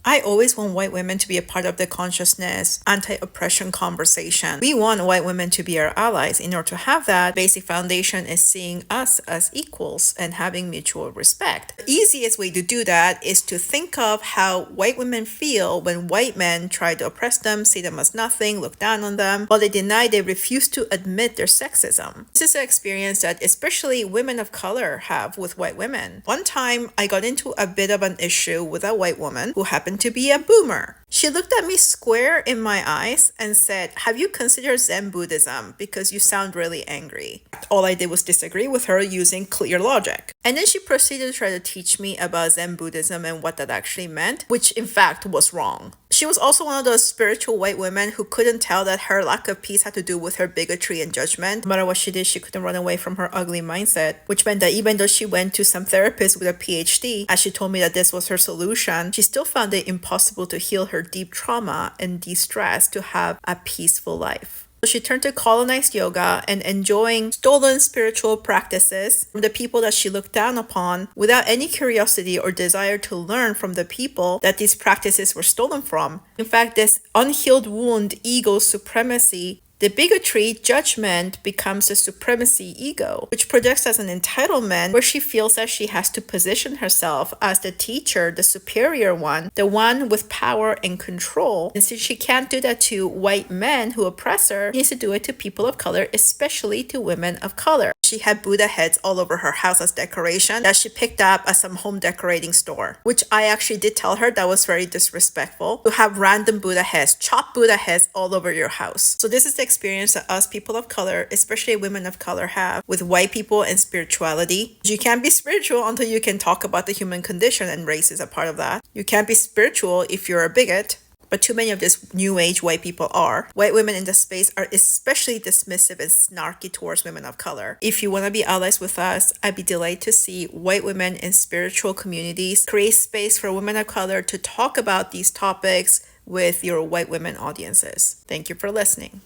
I always want white women to be a part of the consciousness, anti-oppression conversation. We want white women to be our allies. In order to have that, basic foundation is seeing us as equals and having mutual respect. The easiest way to do that is to think of how white women feel when white men try to oppress them, see them as nothing, look down on them, while they refuse to admit their sexism. This is an experience that especially women of color have with white women. One time, I got into a bit of an issue with a white woman who happened to be a boomer. She looked at me square in my eyes and said, "Have you considered Zen Buddhism? Because you sound really angry." All I did was disagree with her using clear logic. And then she proceeded to try to teach me about Zen Buddhism and what that actually meant, which in fact was wrong. She was also one of those spiritual white women who couldn't tell that her lack of peace had to do with her bigotry and judgment. No matter what she did, she couldn't run away from her ugly mindset, which meant that even though she went to some therapist with a PhD, as she told me that this was her solution, she still found it impossible to heal her deep trauma and de-stress to have a peaceful life. So she turned to colonized yoga and enjoying stolen spiritual practices from the people that she looked down upon without any curiosity or desire to learn from the people that these practices were stolen from. In fact, this unhealed wound, ego supremacy, the bigotry, judgment becomes the supremacy ego, which projects as an entitlement where she feels that she has to position herself as the teacher, the superior one, the one with power and control. And since she can't do that to white men who oppress her, she needs to do it to people of color, especially to women of color. She had Buddha heads all over her house as decoration that she picked up at some home decorating store, which I actually did tell her that was very disrespectful to have random Buddha heads, chopped Buddha heads all over your house. So this is the experience that us people of color, especially women of color, have with white people and spirituality. You can't be spiritual until you can talk about the human condition, and race is a part of that. You can't be spiritual if you're a bigot. But too many of these new age white people are. White women in the space are especially dismissive and snarky towards women of color. If you want to be allies with us, I'd be delighted to see white women in spiritual communities create space for women of color to talk about these topics with your white women audiences. Thank you for listening.